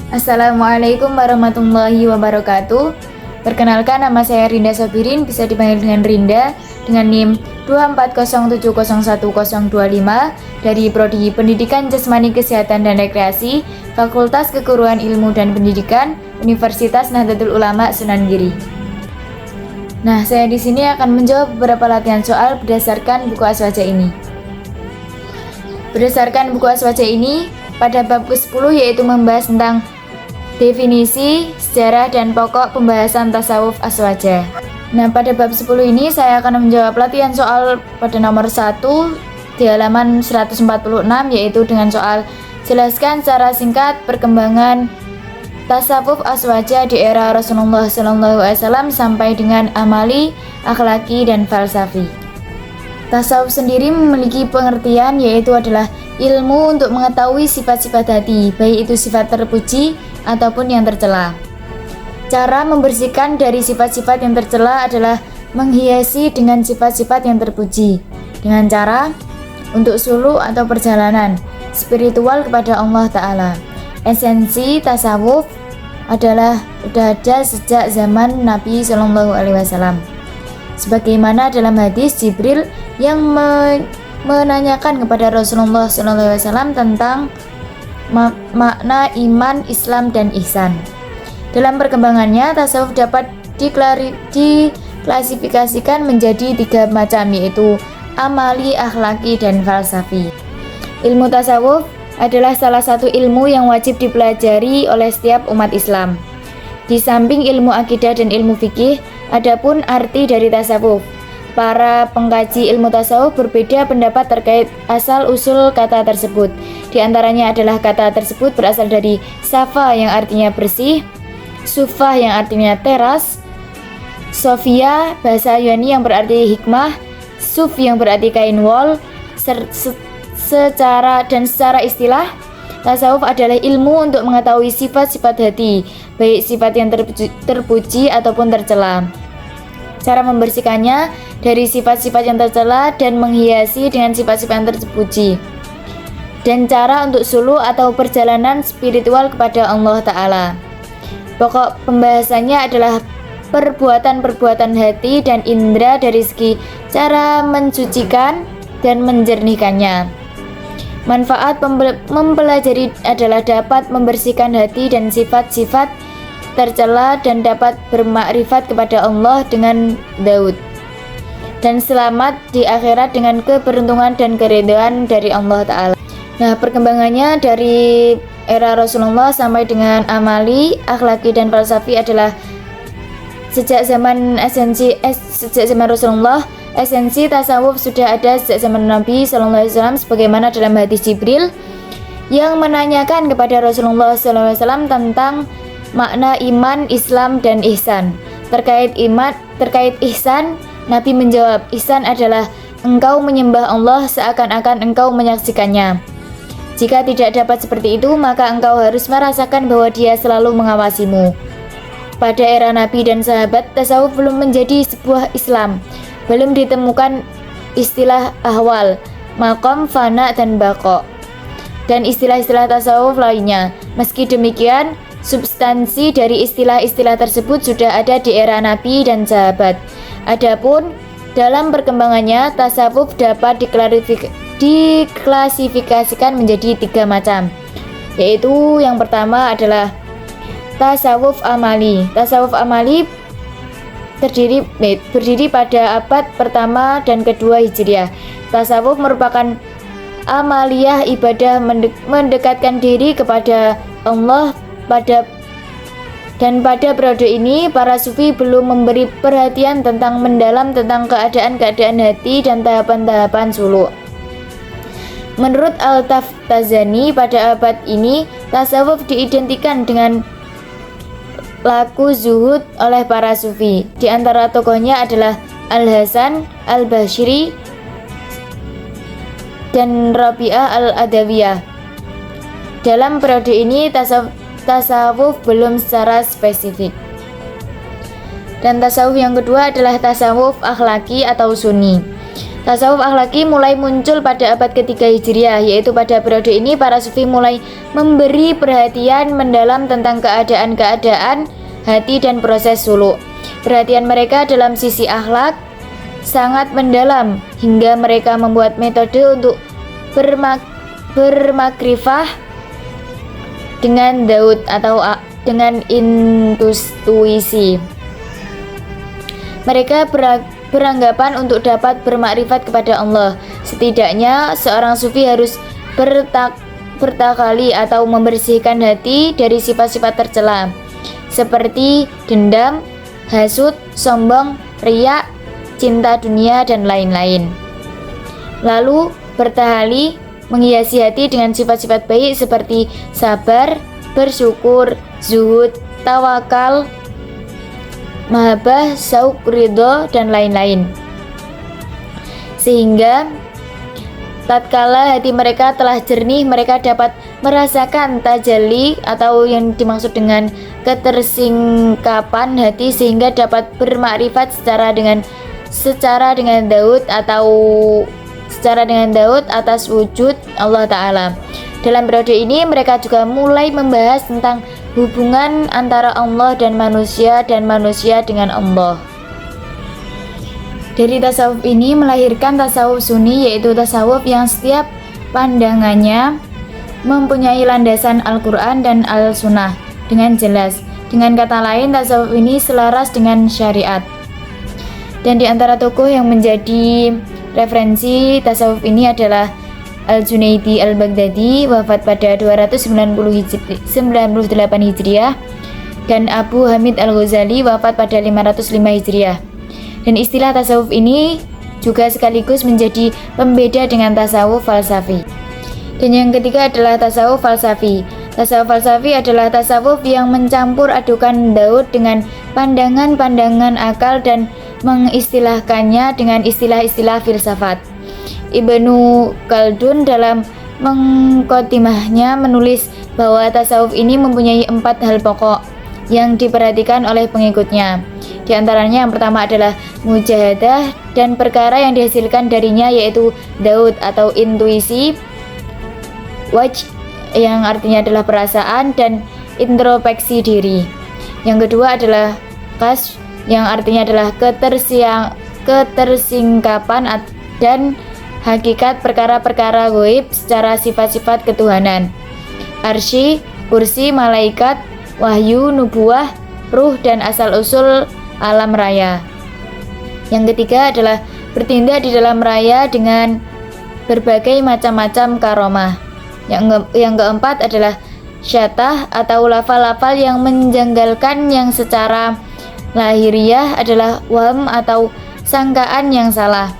Assalamualaikum warahmatullahi wabarakatuh. Perkenalkan, nama saya Rinda Sabirin, bisa dipanggil dengan Rinda, dengan NIM 240701025 dari Prodi Pendidikan Jasmani Kesehatan dan Rekreasi, Fakultas Keguruan Ilmu dan Pendidikan, Universitas Nahdlatul Ulama Sunan Giri. Nah, saya di sini akan menjawab beberapa latihan soal berdasarkan buku Aswaja ini. Berdasarkan buku Aswaja ini, pada bab ke-10 yaitu membahas tentang definisi, sejarah, dan pokok pembahasan tasawuf Aswaja. Nah, pada bab 10 ini saya akan menjawab latihan soal pada nomor 1 di halaman 146, yaitu dengan soal jelaskan secara singkat perkembangan tasawuf Aswaja di era Rasulullah SAW sampai dengan amali, akhlaki, dan falsafi. Tasawuf sendiri memiliki pengertian yaitu adalah ilmu untuk mengetahui sifat-sifat hati, baik itu sifat terpuji ataupun yang tercela. Cara membersihkan dari sifat-sifat yang tercela adalah menghiasi dengan sifat-sifat yang terpuji dengan cara untuk suluk atau perjalanan spiritual kepada Allah Ta'ala. Esensi tasawuf adalah sudah ada sejak zaman Nabi SAW. Sebagaimana dalam hadis Jibril yang menanyakan kepada Rasulullah SAW tentang makna iman, Islam, dan ihsan. Dalam perkembangannya, tasawuf dapat diklasifikasikan menjadi 3 macam, yaitu amali, akhlaki, dan falsafi. Ilmu tasawuf adalah salah satu ilmu yang wajib dipelajari oleh setiap umat Islam. Di samping ilmu akidah dan ilmu fikih, adapun arti dari tasawuf. Para pengkaji ilmu tasawuf berbeda pendapat terkait asal-usul kata tersebut. Di antaranya adalah kata tersebut berasal dari safa yang artinya bersih, sufah yang artinya teras, sofia bahasa Yunani yang berarti hikmah, suf yang berarti kain wol. Secara istilah, tasawuf adalah ilmu untuk mengetahui sifat-sifat hati, baik sifat yang terpuji ataupun tercela. Cara membersihkannya dari sifat-sifat yang tercela dan menghiasi dengan sifat-sifat yang terpuji. Dan cara untuk suluk atau perjalanan spiritual kepada Allah Ta'ala. Pokok pembahasannya adalah perbuatan-perbuatan hati dan indera dari segi cara mensucikan dan menjernihkannya. Manfaat mempelajari adalah dapat membersihkan hati dan sifat-sifat tercela dan dapat bermakrifat kepada Allah dengan Daud, dan selamat di akhirat dengan keberuntungan dan keridhaan dari Allah Ta'ala. Nah, perkembangannya dari era Rasulullah sampai dengan amali, akhlaki, dan falsafi adalah sejak zaman Rasulullah. Esensi tasawuf sudah ada sejak zaman Nabi SAW, sebagaimana dalam hadis Jibril yang menanyakan kepada Rasulullah SAW tentang makna iman, Islam, dan ihsan. Terkait ihsan, Nabi menjawab, ihsan adalah engkau menyembah Allah seakan-akan engkau menyaksikannya. Jika tidak dapat seperti itu, maka engkau harus merasakan bahwa Dia selalu mengawasimu. Pada era Nabi dan sahabat, tasawuf belum menjadi sebuah Islam. Belum ditemukan istilah ahwal, maqam, fana, dan baqo, dan istilah-istilah tasawuf lainnya. Meski demikian, substansi dari istilah-istilah tersebut sudah ada di era Nabi dan sahabat. Adapun dalam perkembangannya, tasawuf dapat diklasifikasikan menjadi 3 macam, yaitu yang pertama adalah tasawuf amali. Tasawuf amali berdiri pada abad pertama dan kedua Hijriah. Tasawuf merupakan amaliyah ibadah mendekatkan diri kepada Allah. Pada periode ini, para sufi belum memberi perhatian mendalam tentang keadaan-keadaan hati dan tahapan-tahapan suluk. Menurut Al-Taftazani, pada abad ini tasawuf diidentikan dengan laku zuhud oleh para sufi. Di antara tokohnya adalah Al-Hasan Al-Bashri dan Rabi'ah Al-Adawiyah. Dalam periode ini tasawuf belum secara spesifik. Dan tasawuf yang kedua adalah tasawuf akhlaki atau sunni. Tasawuf akhlaki mulai muncul pada abad ketiga Hijriah, yaitu pada periode ini para sufi mulai memberi perhatian mendalam tentang keadaan-keadaan hati dan proses suluk. Perhatian mereka dalam sisi akhlak sangat mendalam hingga mereka membuat metode untuk bermakrifah dengan Daud atau dengan intuisi. Mereka beranggapan untuk dapat bermakrifat kepada Allah, setidaknya seorang sufi harus bertakali atau membersihkan hati dari sifat-sifat tercela seperti dendam, hasud, sombong, riya, cinta dunia, dan lain-lain. Lalu bertahali menghiasi hati dengan sifat-sifat baik seperti sabar, bersyukur, zuhud, tawakal, mahabbah, syauq, ridho, dan lain-lain. Sehingga tatkala hati mereka telah jernih, mereka dapat merasakan tajalli atau yang dimaksud dengan ketersingkapan hati, sehingga dapat bermakrifat secara dengan Daud atas wujud Allah Ta'ala. Dalam periode ini mereka juga mulai membahas tentang hubungan antara Allah dan manusia dengan Allah. Dari tasawuf ini melahirkan tasawuf sunni, yaitu tasawuf yang setiap pandangannya mempunyai landasan Al-Quran dan Al-Sunnah dengan jelas. Dengan kata lain, tasawuf ini selaras dengan syariat. Dan di antara tokoh yang menjadi referensi tasawuf ini adalah Al-Junaidi Al-Baghdadi, wafat pada 298 Hijriah, dan Abu Hamid Al-Ghazali, wafat pada 505 Hijriah. Dan istilah tasawuf ini juga sekaligus menjadi pembeda dengan tasawuf falsafi. Dan yang ketiga adalah tasawuf falsafi. Tasawuf falsafi adalah tasawuf yang mencampur adukan Daud dengan pandangan-pandangan akal dan mengistilahkannya dengan istilah-istilah filsafat. Ibnu Khaldun dalam mengkotimahnya menulis bahwa tasawuf ini mempunyai 4 hal pokok yang diperhatikan oleh pengikutnya. Di antaranya yang pertama adalah mujahadah dan perkara yang dihasilkan darinya, yaitu Daud atau intuisi, wajh yang artinya adalah perasaan, dan introspeksi diri. Yang kedua adalah kasf yang artinya adalah ketersingkapan dan hakikat perkara-perkara gaib secara sifat-sifat ketuhanan. Arsy, kursi, malaikat, wahyu, nubuah, ruh, dan asal-usul alam raya. Yang ketiga adalah bertindak di dalam raya dengan berbagai macam-macam karomah. Yang keempat adalah syatah atau lafal-lafal yang menjanggalkan yang secara lahiriah adalah waham atau sangkaan yang salah.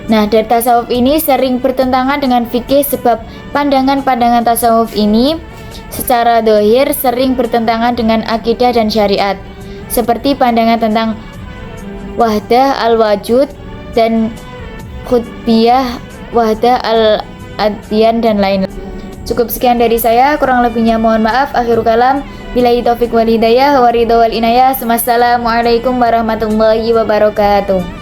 Nah, dari tasawuf ini sering bertentangan dengan fikih sebab pandangan-pandangan tasawuf ini secara dohir sering bertentangan dengan akidah dan syariat, seperti pandangan tentang wahdah al-wajud dan khutbiyah wahdah al-adyan dan lain-lain. Cukup sekian dari saya, kurang lebihnya mohon maaf. Akhirul kalam, billahi taufik wal hidayah wa ridha wal inayah. Wassalamualaikum warahmatullahi wabarakatuh.